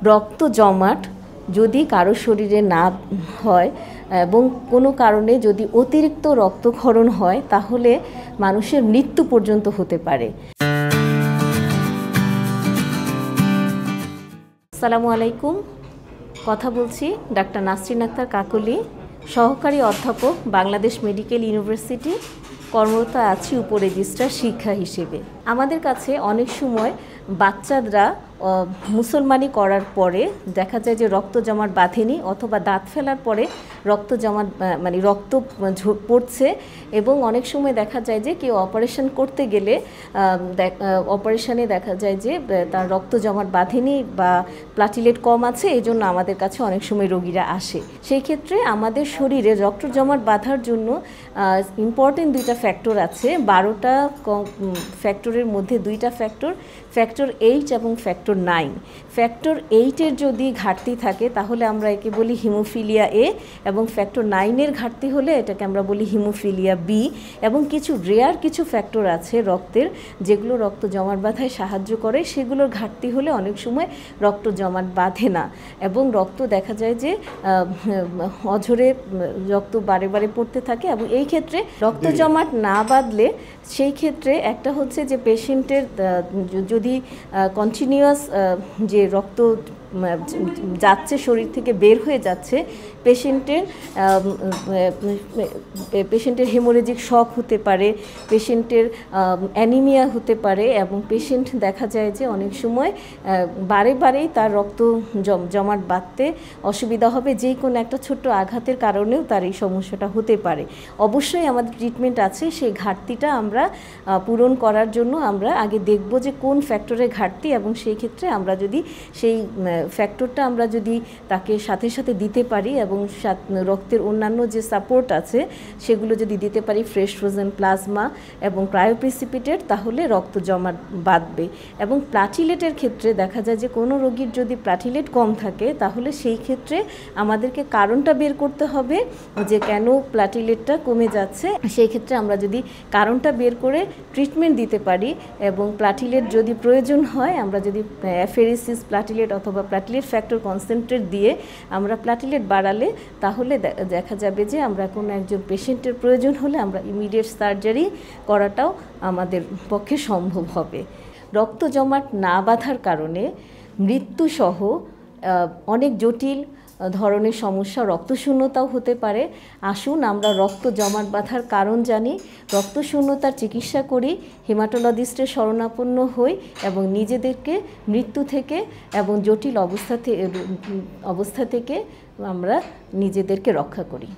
রক্ত জমাট যদি কারো শরীরে না হয় এবং কোনো কারণে যদি অতিরিক্ত রক্তক্ষরণ হয় তাহলে মানুষের মৃত্যু পর্যন্ত হতে পারে। আসসালামু আলাইকুম, কথা বলছি ডাক্তার নাসরিন আক্তার কাকলি, সহকারী অধ্যাপক, বাংলাদেশ মেডিকেল ইউনিভার্সিটি, কর্মরত আছি উপ রেজিস্ট্রার শিক্ষা হিসেবে। আমাদের কাছে অনেক সময় বাচ্চারা মুসলমানি করার পরে দেখা যায় যে রক্ত জমাট বাঁধেনি অথবা দাঁত ফেলার পরে রক্ত জমাট রক্ত পড়ছে, এবং অনেক সময় দেখা যায় যে কেউ অপারেশন করতে গেলে অপারেশনে দেখা যায় যে তার রক্ত জমাট বাঁধেনি বা প্লাটিলেট কম আছে, এই জন্য আমাদের কাছে অনেক সময় রোগীরা আসে। সেই ক্ষেত্রে আমাদের শরীরে রক্ত জমাট বাঁধার জন্য ইম্পর্টেন্ট দুইটা ফ্যাক্টর আছে। 12টা ফ্যাক্টরের মধ্যে দুইটা ফ্যাক্টর 8 এবং ফ্যাক্টর 9। ফ্যাক্টর 8-এর যদি ঘাটতি থাকে তাহলে আমরা একে বলি হিমোফিলিয়া এ, এবং ফ্যাক্টর 9-এর ঘাটতি হলে এটাকে আমরা বলি হিমোফিলিয়া বি। এবং কিছু রেয়ার কিছু ফ্যাক্টর আছে রক্তের, যেগুলো রক্ত জমাট বাঁধায় সাহায্য করে, সেগুলোর ঘাটতি হলে অনেক সময় রক্ত জমাট বাঁধে না এবং রক্ত দেখা যায় যে অঝরে রক্ত বারে বারে পড়তে থাকে। এবং এই ক্ষেত্রে রক্ত জমাট না বাঁধলে সেই ক্ষেত্রে একটা হচ্ছে যে পেশেন্টের যদি কন্টিনিউয়াস যে রক্ত যাচ্ছে শরীর থেকে বের হয়ে যাচ্ছে, পেশেন্টের হেমোরেজিক শক হতে পারে, পেশেন্টের অ্যানিমিয়া হতে পারে, এবং পেশেন্ট দেখা যায় যে অনেক সময় বারে বারেই তার রক্ত জমাট বাঁধতে অসুবিধা হবে, যেই কোনো একটা ছোট্ট আঘাতের কারণেও তার এই সমস্যাটা হতে পারে। অবশ্যই আমাদের ট্রিটমেন্ট আছে, সেই ঘাটতিটা আমরা পূরণ করার জন্য আমরা আগে দেখব যে কোন ফ্যাক্টরের ঘাটতি, এবং সেই ক্ষেত্রে আমরা যদি সেই ফ্যাক্টরটা আমরা যদি তাকে সাথে সাথে দিতে পারি এবং রক্তের অন্যান্য যে সাপোর্ট আছে সেগুলো যদি দিতে পারি, ফ্রেশ ফ্রোজেন প্লাজমা এবং ক্রায়োপ্রেসিপিটেট, তাহলে রক্ত জমাট বাঁধবে। এবং প্লাটিলেটের ক্ষেত্রে দেখা যায় যে কোনো রোগীর যদি প্লাটিলেট কম থাকে তাহলে সেই ক্ষেত্রে আমাদেরকে কারণটা বের করতে হবে যে কেন প্লাটিলেটটা কমে যাচ্ছে। সেই ক্ষেত্রে আমরা যদি কারণটা বের করে ট্রিটমেন্ট দিতে পারি এবং প্লাটিলেট যদি প্রয়োজন হয়, আমরা যদি অ্যাফেরেসিস প্লাটিলেট অথবা প্লাটিলেট ফ্যাক্টর কনসেন্ট্রেট দিয়ে আমরা প্লাটিলেট বাড়ালে তাহলে দেখা যাবে যে আমরা কোনো একজন পেশেন্টের প্রয়োজন হলে আমরা ইমিডিয়েট সার্জারি করাটাও আমাদের পক্ষে সম্ভব হবে। রক্ত জমাট না বাঁধার কারণে মৃত্যুসহ অনেক জটিল ধরনের সমস্যা, রক্তশূন্যতাও হতে পারে। আসুন আমরা রক্ত জমাট বাঁধার কারণ জানি, রক্তশূন্যতার চিকিৎসা করি, হেমাটোলজিস্টের শরণাপন্ন হই এবং নিজেদেরকে মৃত্যু থেকে এবং জটিল অবস্থা থেকে আমরা নিজেদেরকে রক্ষা করি।